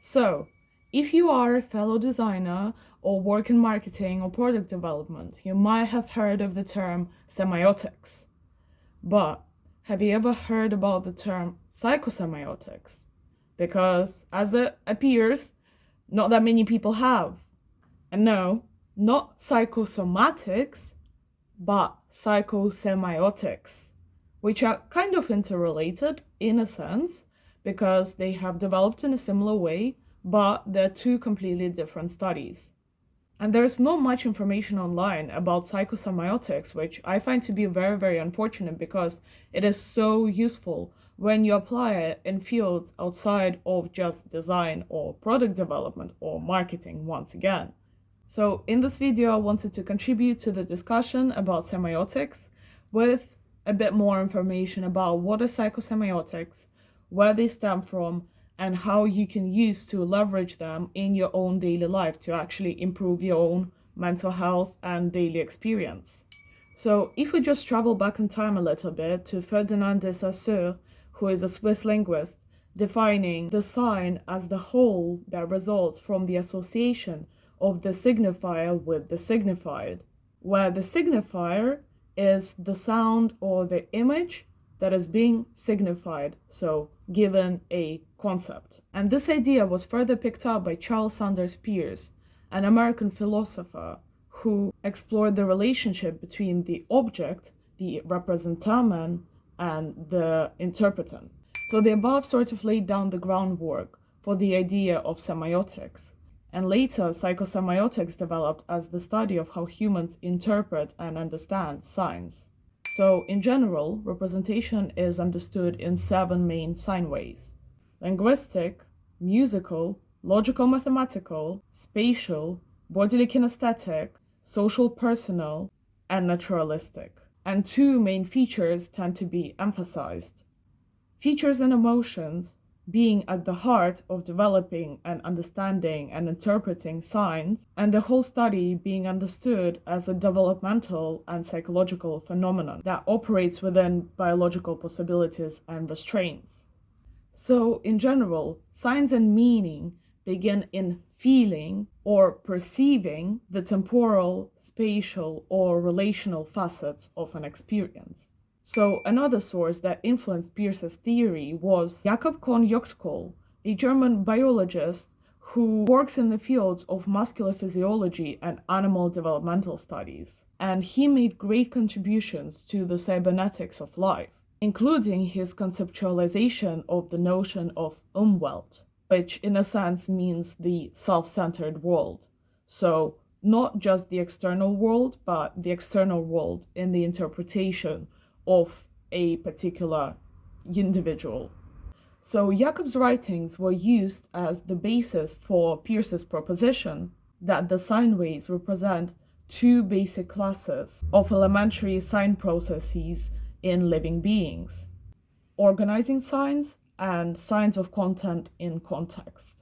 So, if you are a fellow designer or work in marketing or product development, you might have heard of the term semiotics. But have you ever heard about the term psychosemiotics? Because, as it appears, not that many people have. And no, not psychosomatics, but psychosemiotics, which are kind of interrelated in a sense because they have developed in a similar way, but they're two completely different studies. And there's not much information online about psychosemiotics, which I find to be very, very unfortunate because it is so useful when you apply it in fields outside of just design or product development or marketing once again. So in this video, I wanted to contribute to the discussion about semiotics with a bit more information about what are psychosemiotics, where they stem from, and how you can use to leverage them in your own daily life to actually improve your own mental health and daily experience. So if we just travel back in time a little bit to Ferdinand de Saussure, who is a Swiss linguist, defining the sign as the whole that results from the association of the signifier with the signified, where the signifier is the sound or the image that is being signified, so given a concept. And this idea was further picked up by Charles Sanders Peirce, an American philosopher who explored the relationship between the object, the representamen, and the interpretant. So the above sort of laid down the groundwork for the idea of semiotics. And later, psychosemiotics developed as the study of how humans interpret and understand signs. So, in general, representation is understood in 7 main sign ways: linguistic, musical, logical mathematical, spatial, bodily kinesthetic, social personal, and naturalistic. And 2 main features tend to be emphasized: features and emotions being at the heart of developing and understanding and interpreting signs, and the whole study being understood as a developmental and psychological phenomenon that operates within biological possibilities and restraints. So, in general, signs and meaning begin in feeling or perceiving the temporal, spatial, or relational facets of an experience. So another source that influenced Peirce's theory was Jakob von Uexküll, a German biologist who works in the fields of muscular physiology and animal developmental studies. And he made great contributions to the cybernetics of life, including his conceptualization of the notion of Umwelt, which in a sense means the self-centered world. So not just the external world, but the external world in the interpretation of a particular individual. So Jacob's writings were used as the basis for Peirce's proposition that the sign waves represent 2 basic classes of elementary sign processes in living beings: organizing signs and signs of content in context.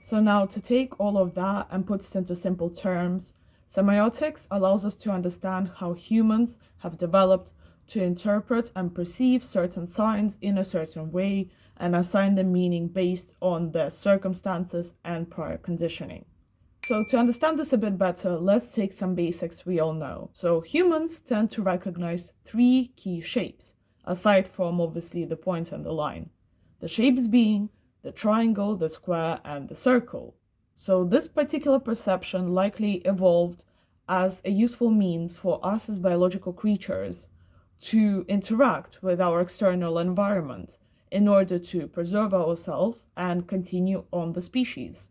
So now, to take all of that and put it into simple terms, semiotics allows us to understand how humans have developed to interpret and perceive certain signs in a certain way and assign them meaning based on their circumstances and prior conditioning. So to understand this a bit better, let's take some basics we all know. So humans tend to recognize 3 key shapes, aside from obviously the point and the line. The shapes being the triangle, the square, and the circle. So this particular perception likely evolved as a useful means for us as biological creatures to interact with our external environment in order to preserve ourselves and continue on the species.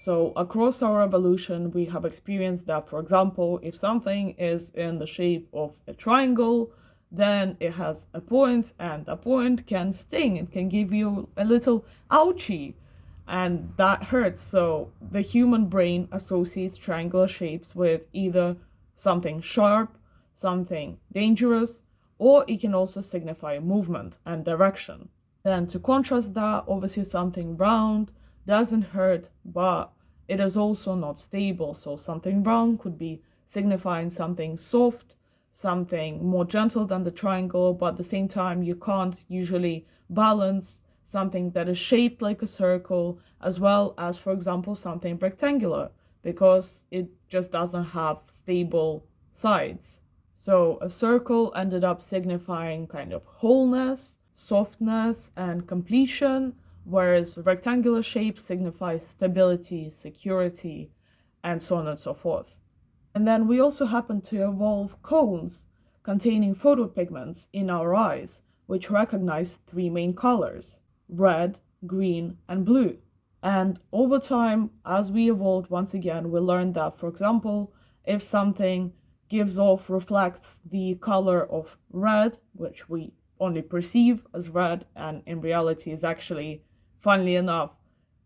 So across our evolution, we have experienced that, for example, if something is in the shape of a triangle, then it has a point, and a point can sting. It can give you a little ouchie, and that hurts. So the human brain associates triangular shapes with either something sharp, something dangerous, or it can also signify movement and direction. Then to contrast that, obviously something round doesn't hurt, but it is also not stable. So something round could be signifying something soft, something more gentle than the triangle, but at the same time you can't usually balance something that is shaped like a circle, as well as, for example, something rectangular, because it just doesn't have stable sides. So a circle ended up signifying kind of wholeness, softness, and completion, whereas rectangular shape signifies stability, security, and so on and so forth. And then we also happen to evolve cones containing photopigments in our eyes, which recognize three main colors: red, green, and blue. And over time, as we evolved, once again, we learned that, for example, if something reflects the color of red, which we only perceive as red, and in reality is actually, funnily enough,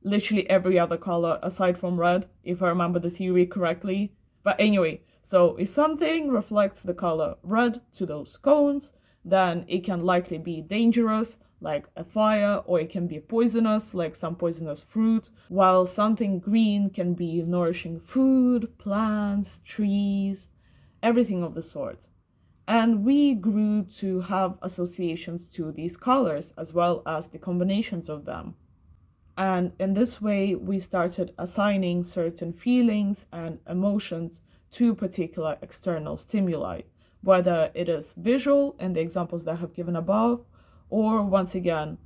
literally every other color aside from red, if I remember the theory correctly. But anyway, so if something reflects the color red to those cones, then it can likely be dangerous, like a fire, or it can be poisonous, like some poisonous fruit, while something green can be nourishing food, plants, trees, everything of the sort. And we grew to have associations to these colors as well as the combinations of them. And in this way, we started assigning certain feelings and emotions to particular external stimuli, whether it is visual in the examples that I have given above, or once again,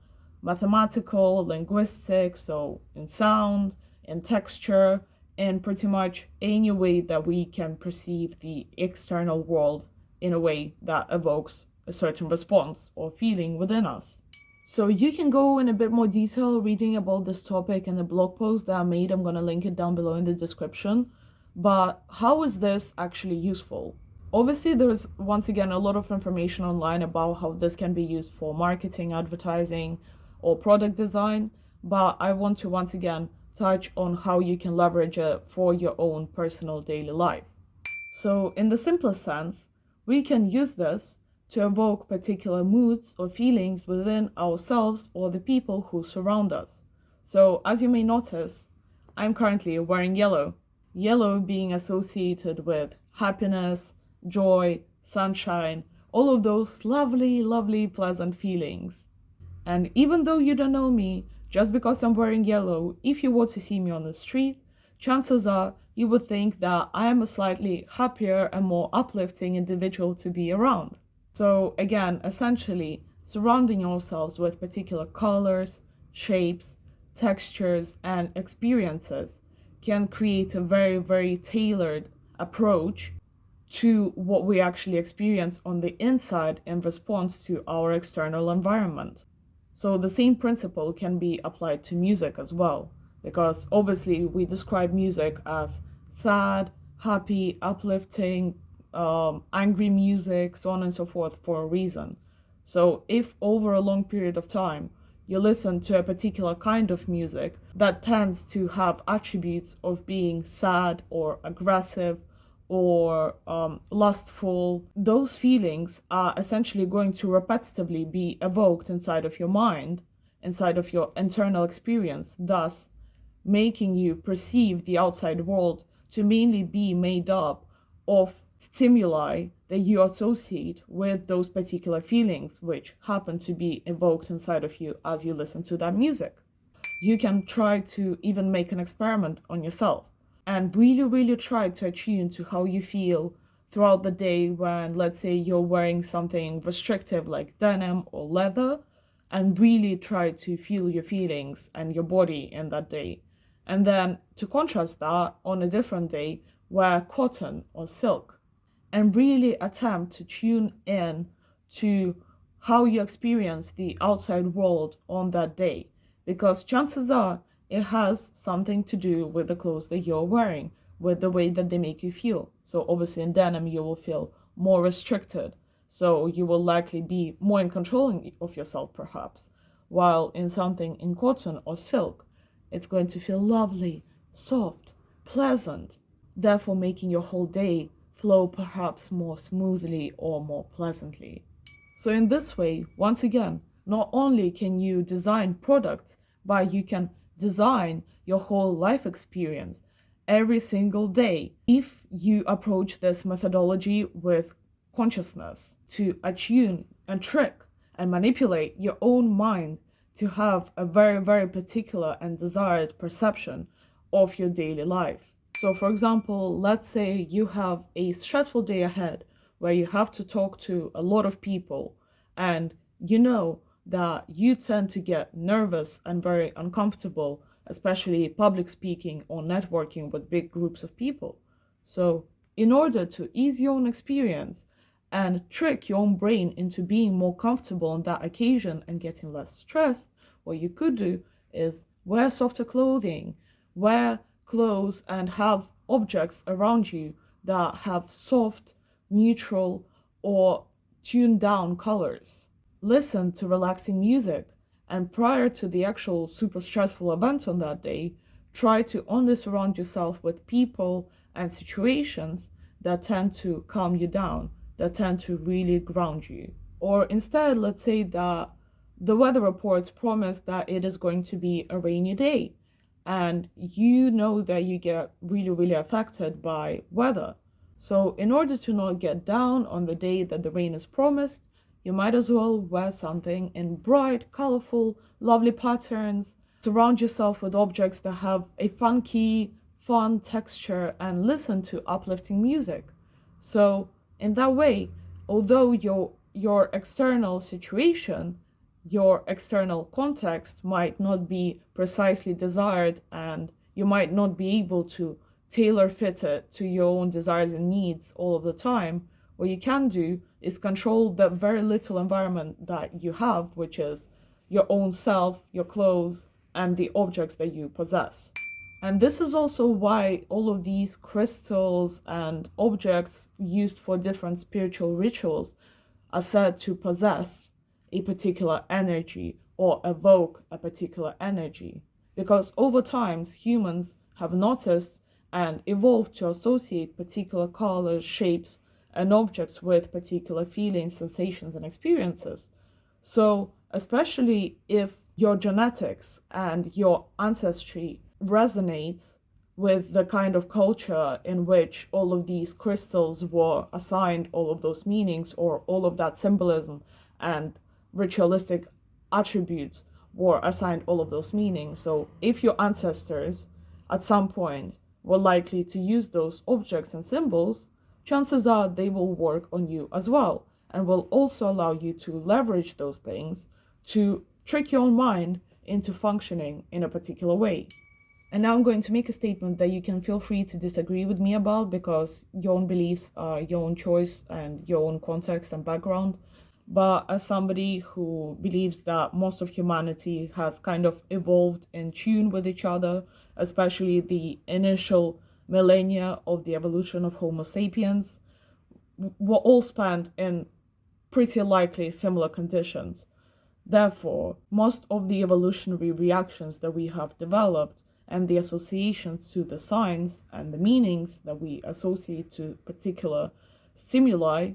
mathematical, linguistic, so in sound, in texture, in pretty much any way that we can perceive the external world in a way that evokes a certain response or feeling within us. So you can go in a bit more detail reading about this topic in the blog post that I made. I'm going to link it down below in the description. But how is this actually useful? Obviously, there's once again a lot of information online about how this can be used for marketing, advertising, or product design. But I want to once again touch on how you can leverage it for your own personal daily life. So in the simplest sense, we can use this to evoke particular moods or feelings within ourselves or the people who surround us. So as you may notice, I'm currently wearing yellow. Yellow being associated with happiness, joy, sunshine, all of those lovely, lovely, pleasant feelings. And even though you don't know me, just because I'm wearing yellow, if you were to see me on the street, chances are you would think that I am a slightly happier and more uplifting individual to be around. So again, essentially, surrounding ourselves with particular colors, shapes, textures, and experiences can create a very, very tailored approach to what we actually experience on the inside in response to our external environment. So the same principle can be applied to music as well, because obviously we describe music as sad, happy, uplifting, angry music, so on and so forth for a reason. So if over a long period of time you listen to a particular kind of music that tends to have attributes of being sad or aggressive or lustful, those feelings are essentially going to repetitively be evoked inside of your mind, inside of your internal experience, thus making you perceive the outside world to mainly be made up of stimuli that you associate with those particular feelings, which happen to be evoked inside of you as you listen to that music. You can try to even make an experiment on yourself and really, really try to attune to how you feel throughout the day when, let's say, you're wearing something restrictive like denim or leather, and really try to feel your feelings and your body in that day. And then to contrast that on a different day, wear cotton or silk and really attempt to tune in to how you experience the outside world on that day, because chances are it has something to do with the clothes that you're wearing, with the way that they make you feel. So obviously in denim you will feel more restricted, so you will likely be more in control of yourself perhaps, while in something in cotton or silk it's going to feel lovely, soft, pleasant, therefore making your whole day flow perhaps more smoothly or more pleasantly. So in this way, once again, not only can you design products, but you can design your whole life experience every single day if you approach this methodology with consciousness to attune and trick and manipulate your own mind to have a very, very particular and desired perception of your daily life. So, for example, let's say you have a stressful day ahead where you have to talk to a lot of people, and you know that you tend to get nervous and very uncomfortable, especially public speaking or networking with big groups of people. So, in order to ease your own experience and trick your own brain into being more comfortable on that occasion and getting less stressed, what you could do is wear softer clothing, wear clothes and have objects around you that have soft, neutral, or tuned down colors. Listen to relaxing music, and prior to the actual super stressful event on that day, try to only surround yourself with people and situations that tend to calm you down, that tend to really ground you. Or instead, let's say that the weather reports promise that it is going to be a rainy day, and you know that you get really, really affected by weather. So, in order to not get down on the day that the rain is promised, you might as well wear something in bright, colorful, lovely patterns. Surround yourself with objects that have a funky, fun texture and listen to uplifting music. So, in that way, although your external situation, your external context might not be precisely desired, and you might not be able to tailor fit it to your own desires and needs all of the time, what you can do is control the very little environment that you have, which is your own self, your clothes, and the objects that you possess. And this is also why all of these crystals and objects used for different spiritual rituals are said to possess a particular energy or evoke a particular energy. Because over time, humans have noticed and evolved to associate particular colors, shapes, and objects with particular feelings, sensations, and experiences. So, especially if your genetics and your ancestry resonates with the kind of culture in which all of these crystals were assigned all of those meanings, or all of that symbolism and ritualistic attributes were assigned all of those meanings. So, if your ancestors at some point were likely to use those objects and symbols, chances are they will work on you as well, and will also allow you to leverage those things to trick your own mind into functioning in a particular way. And now I'm going to make a statement that you can feel free to disagree with me about, because your own beliefs are your own choice and your own context and background. But as somebody who believes that most of humanity has kind of evolved in tune with each other, especially the initial millennia of the evolution of Homo sapiens, were all spent in pretty likely similar conditions. Therefore, most of the evolutionary reactions that we have developed and the associations to the signs and the meanings that we associate to particular stimuli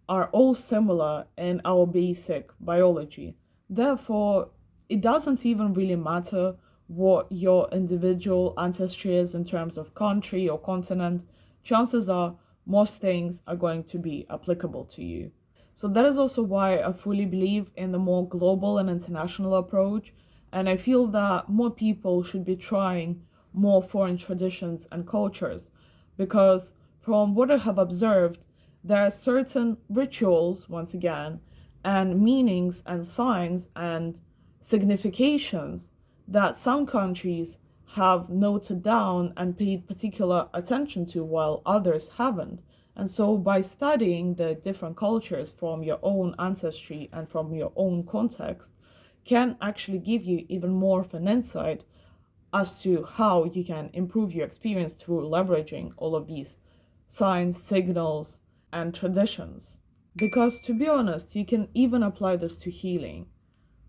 are all similar in our basic biology. Therefore, it doesn't even really matter what your individual ancestry is in terms of country or continent. Chances are most things are going to be applicable to you. So that is also why I fully believe in the more global and international approach, and I feel that more people should be trying more foreign traditions and cultures, because from what I have observed, there are certain rituals, once again, and meanings and signs and significations that some countries have noted down and paid particular attention to while others haven't. And so, by studying the different cultures from your own ancestry and from your own context, can actually give you even more of an insight as to how you can improve your experience through leveraging all of these signs, signals, and traditions. Because to be honest, you can even apply this to healing.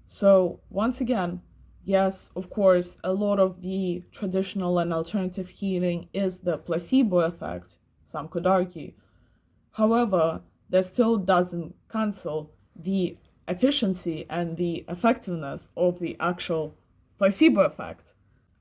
So, once again, yes, of course, a lot of the traditional and alternative healing is the placebo effect, some could argue. However, that still doesn't cancel the efficiency and the effectiveness of the actual placebo effect.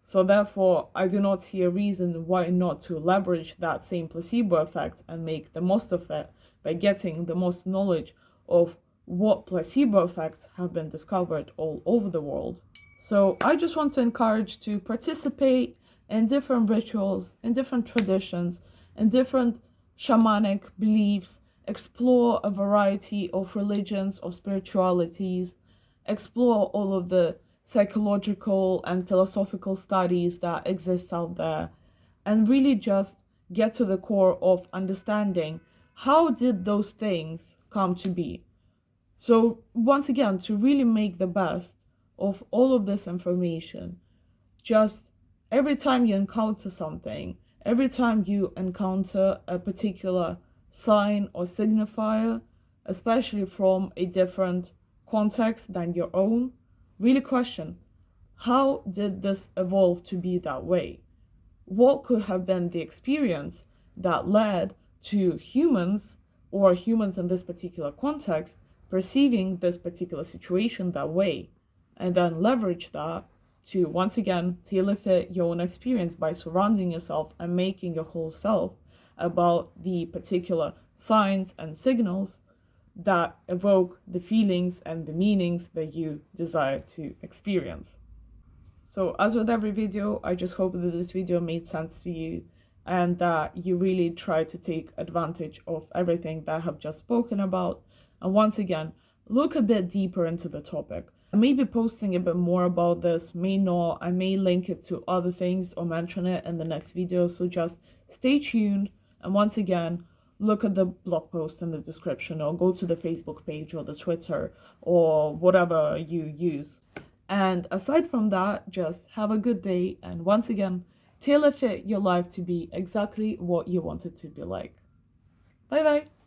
So therefore, I do not see a reason why not to leverage that same placebo effect and make the most of it by getting the most knowledge of what placebo effects have been discovered all over the world. So I just want to encourage to participate in different rituals, in different traditions, in different shamanic beliefs, explore a variety of religions, of spiritualities, explore all of the psychological and philosophical studies that exist out there, and really just get to the core of understanding how did those things come to be. So once again, to really make the best of all of this information, just every time you encounter something, every time you encounter a particular sign or signifier, especially from a different context than your own, really question, how did this evolve to be that way? What could have been the experience that led to humans, or humans in this particular context, perceiving this particular situation that way, and then leverage that to once again tailor fit your own experience by surrounding yourself and making your whole self about the particular signs and signals that evoke the feelings and the meanings that you desire to experience. So as with every video, I just hope that this video made sense to you and that you really try to take advantage of everything that I have just spoken about. And once again, look a bit deeper into the topic. I may be posting a bit more about this, may not. I may link it to other things or mention it in the next video. So just stay tuned. And once again, look at the blog post in the description, or go to the Facebook page or the Twitter or whatever you use. And aside from that, just have a good day. And once again, tailor fit your life to be exactly what you want it to be like. Bye bye.